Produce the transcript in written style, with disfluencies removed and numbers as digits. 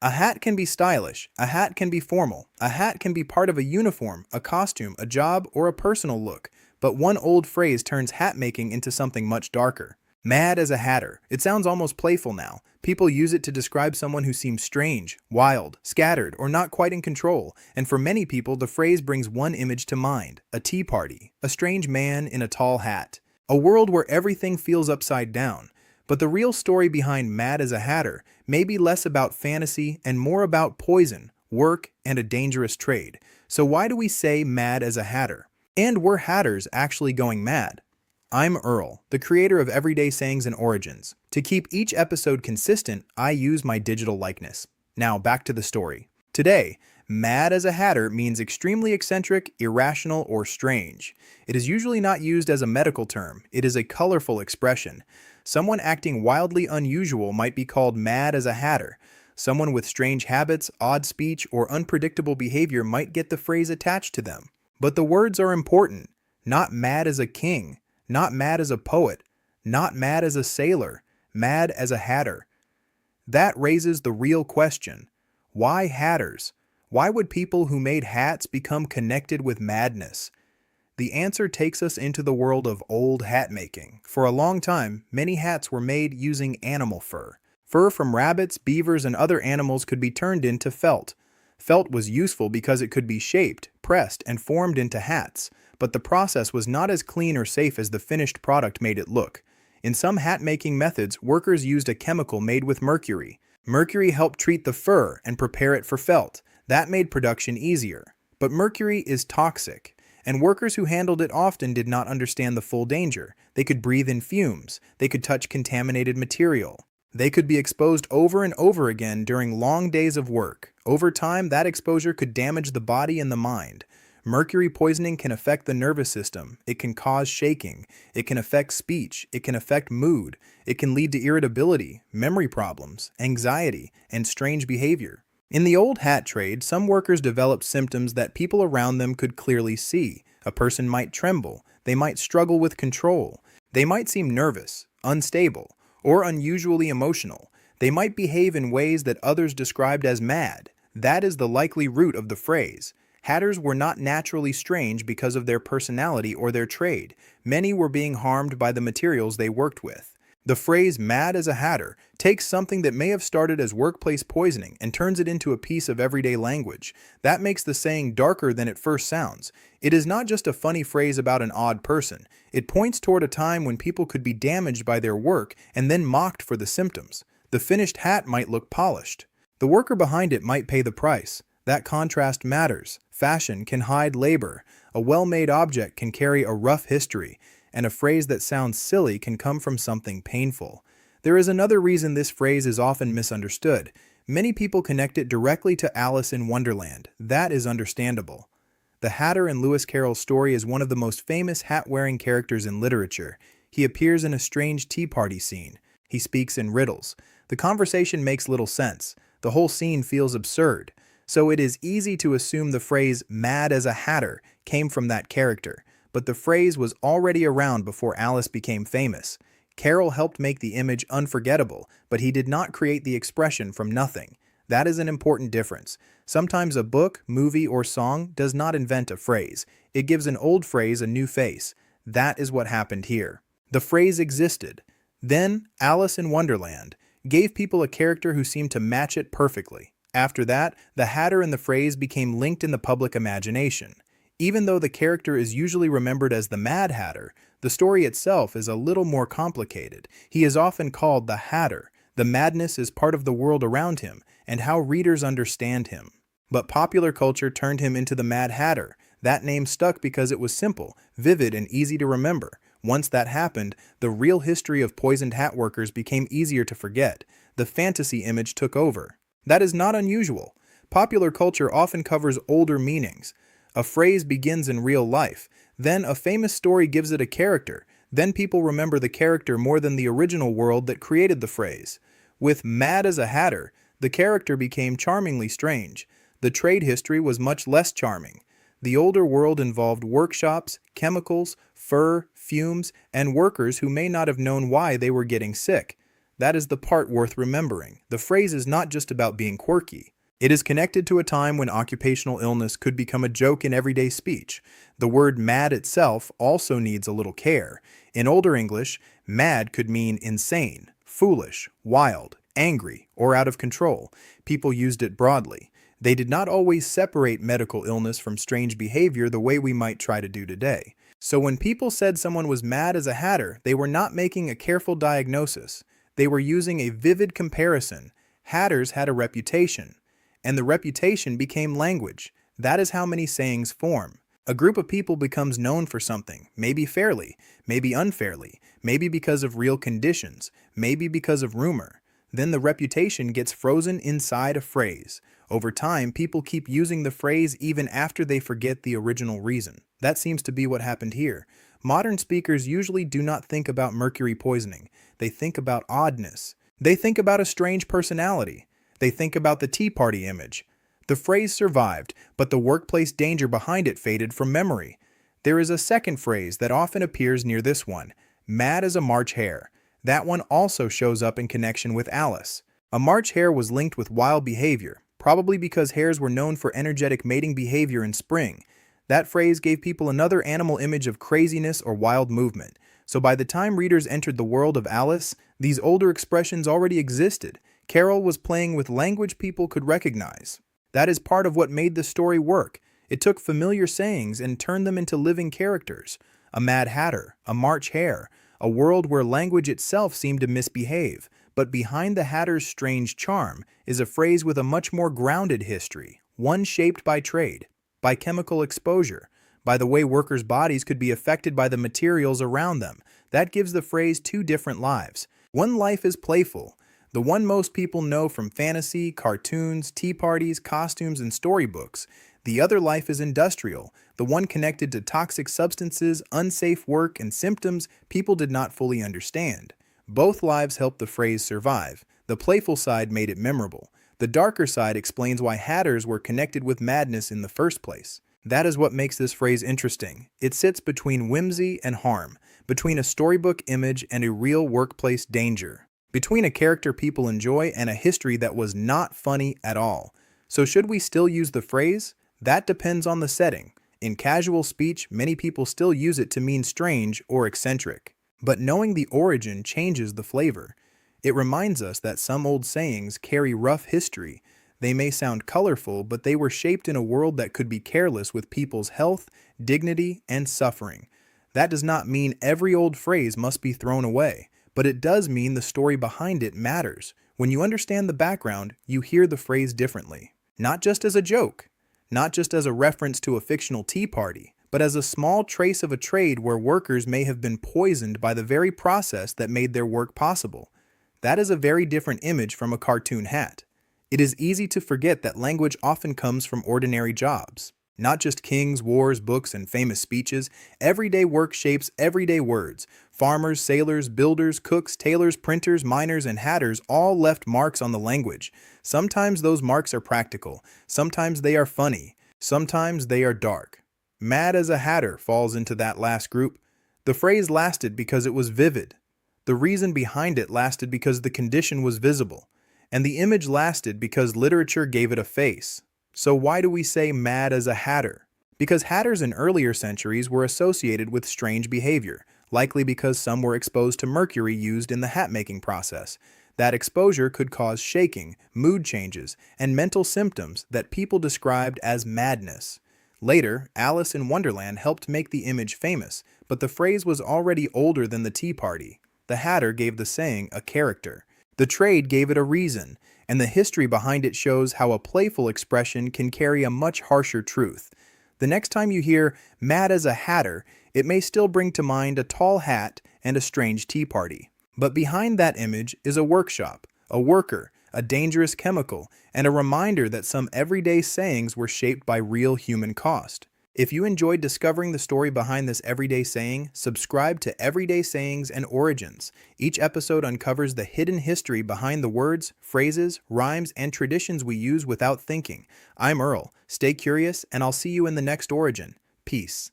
A hat can be stylish, a hat can be formal, a hat can be part of a uniform, a costume, a job, or a personal look. But one old phrase turns hat making into something much darker. Mad as a hatter. It sounds almost playful now. People use it to describe someone who seems strange, wild, scattered, or not quite in control. And for many people, the phrase brings one image to mind: a tea party, a strange man in a tall hat, a world where everything feels upside down. But the real story behind Mad as a Hatter may be less about fantasy and more about poison, work, and a dangerous trade. So why do we say Mad as a Hatter? And were hatters actually going mad? I'm Earl, the creator of Everyday Sayings and Origins. To keep each episode consistent, I use my digital likeness. Now back to the story. Today, Mad as a Hatter means extremely eccentric, irrational, or strange. It is usually not used as a medical term. It is a colorful expression. Someone acting wildly unusual might be called mad as a hatter. Someone with strange habits, odd speech, or unpredictable behavior might get the phrase attached to them. But the words are important. Not mad as a king, not mad as a poet, not mad as a sailor, mad as a hatter. That raises the real question. Why hatters? Why would people who made hats become connected with madness? The answer takes us into the world of old hat making. For a long time, many hats were made using animal fur. Fur from rabbits, beavers, and other animals could be turned into felt. Felt was useful because it could be shaped, pressed, and formed into hats, but the process was not as clean or safe as the finished product made it look. In some hat-making methods, workers used a chemical made with mercury. Mercury helped treat the fur and prepare it for felt. That made production easier. But mercury is toxic, and workers who handled it often did not understand the full danger. They could breathe in fumes. They could touch contaminated material. They could be exposed over and over again during long days of work. Over time, that exposure could damage the body and the mind. Mercury poisoning can affect the nervous system. It can cause shaking. It can affect speech. It can affect mood. It can lead to irritability, memory problems, anxiety, and strange behavior. In the old hat trade, some workers developed symptoms that people around them could clearly see. A person might tremble. They might struggle with control. They might seem nervous, unstable, or unusually emotional. They might behave in ways that others described as mad. That is the likely root of the phrase. Hatters were not naturally strange because of their personality or their trade. Many were being harmed by the materials they worked with. The phrase mad as a hatter takes something that may have started as workplace poisoning and turns it into a piece of everyday language. That makes the saying darker than it first sounds. It is not just a funny phrase about an odd person. It points toward a time when people could be damaged by their work and then mocked for the symptoms. The finished hat might look polished. The worker behind it might pay the price. That contrast matters. Fashion can hide labor. A well-made object can carry a rough history. And a phrase that sounds silly can come from something painful. There is another reason this phrase is often misunderstood. Many people connect it directly to Alice in Wonderland. That is understandable. The Hatter in Lewis Carroll's story is one of the most famous hat-wearing characters in literature. He appears in a strange tea party scene. He speaks in riddles. The conversation makes little sense. The whole scene feels absurd. So it is easy to assume the phrase mad as a hatter came from that character. But the phrase was already around before Alice became famous. Carroll helped make the image unforgettable, but he did not create the expression from nothing. That is an important difference. Sometimes a book, movie, or song does not invent a phrase. It gives an old phrase a new face. That is what happened here. The phrase existed. Then, Alice in Wonderland gave people a character who seemed to match it perfectly. After that, the Hatter and the phrase became linked in the public imagination. Even though the character is usually remembered as the Mad Hatter, the story itself is a little more complicated. He is often called the Hatter. The madness is part of the world around him and how readers understand him. But popular culture turned him into the Mad Hatter. That name stuck because it was simple, vivid, and easy to remember. Once that happened, the real history of poisoned hat workers became easier to forget. The fantasy image took over. That is not unusual. Popular culture often covers older meanings. A phrase begins in real life, then a famous story gives it a character, then people remember the character more than the original world that created the phrase. With Mad as a Hatter, the character became charmingly strange. The trade history was much less charming. The older world involved workshops, chemicals, fur, fumes, and workers who may not have known why they were getting sick. That is the part worth remembering. The phrase is not just about being quirky. It is connected to a time when occupational illness could become a joke in everyday speech. The word mad itself also needs a little care. In older English, mad could mean insane, foolish, wild, angry, or out of control. People used it broadly. They did not always separate medical illness from strange behavior the way we might try to do today. So when people said someone was mad as a hatter, they were not making a careful diagnosis. They were using a vivid comparison. Hatters had a reputation, and the reputation became language. That is how many sayings form. A group of people becomes known for something, maybe fairly, maybe unfairly, maybe because of real conditions, maybe because of rumor. Then the reputation gets frozen inside a phrase. Over time, people keep using the phrase even after they forget the original reason. That seems to be what happened here. Modern speakers usually do not think about mercury poisoning. They think about oddness. They think about a strange personality. They think about the Tea Party image. The phrase survived, but the workplace danger behind it faded from memory. There is a second phrase that often appears near this one, mad as a March hare. That one also shows up in connection with Alice. A March hare was linked with wild behavior, probably because hares were known for energetic mating behavior in spring. That phrase gave people another animal image of craziness or wild movement. So by the time readers entered the world of Alice, these older expressions already existed. Carol was playing with language people could recognize. That is part of what made the story work. It took familiar sayings and turned them into living characters. A Mad Hatter, a March Hare, a world where language itself seemed to misbehave. But behind the Hatter's strange charm is a phrase with a much more grounded history, one shaped by trade, by chemical exposure, by the way workers' bodies could be affected by the materials around them. That gives the phrase two different lives. One life is playful, the one most people know from fantasy, cartoons, tea parties, costumes, and storybooks. The other life is industrial, the one connected to toxic substances, unsafe work, and symptoms people did not fully understand. Both lives helped the phrase survive. The playful side made it memorable. The darker side explains why hatters were connected with madness in the first place. That is what makes this phrase interesting. It sits between whimsy and harm, between a storybook image and a real workplace danger, between a character people enjoy and a history that was not funny at all. So should we still use the phrase? That depends on the setting. In casual speech, many people still use it to mean strange or eccentric. But knowing the origin changes the flavor. It reminds us that some old sayings carry rough history. They may sound colorful, but they were shaped in a world that could be careless with people's health, dignity, and suffering. That does not mean every old phrase must be thrown away, but it does mean the story behind it matters. When you understand the background, you hear the phrase differently. Not just as a joke, not just as a reference to a fictional tea party, but as a small trace of a trade where workers may have been poisoned by the very process that made their work possible. That is a very different image from a cartoon hat. It is easy to forget that language often comes from ordinary jobs. Not just kings, wars, books, and famous speeches. Everyday work shapes everyday words. Farmers, sailors, builders, cooks, tailors, printers, miners, and hatters all left marks on the language. Sometimes those marks are practical. Sometimes they are funny. Sometimes they are dark. Mad as a hatter falls into that last group. The phrase lasted because it was vivid. The reason behind it lasted because the condition was visible. And the image lasted because literature gave it a face. So why do we say mad as a hatter? Because hatters in earlier centuries were associated with strange behavior, likely because some were exposed to mercury used in the hat-making process. That exposure could cause shaking, mood changes, and mental symptoms that people described as madness. Later, Alice in Wonderland helped make the image famous, but the phrase was already older than the Tea Party. The hatter gave the saying a character. The trade gave it a reason, and the history behind it shows how a playful expression can carry a much harsher truth. The next time you hear mad as a hatter, it may still bring to mind a tall hat and a strange tea party. But behind that image is a workshop, a worker, a dangerous chemical, and a reminder that some everyday sayings were shaped by real human cost. If you enjoyed discovering the story behind this everyday saying, subscribe to Everyday Sayings and Origins. Each episode uncovers the hidden history behind the words, phrases, rhymes, and traditions we use without thinking. I'm Earl. Stay curious, and I'll see you in the next origin. Peace.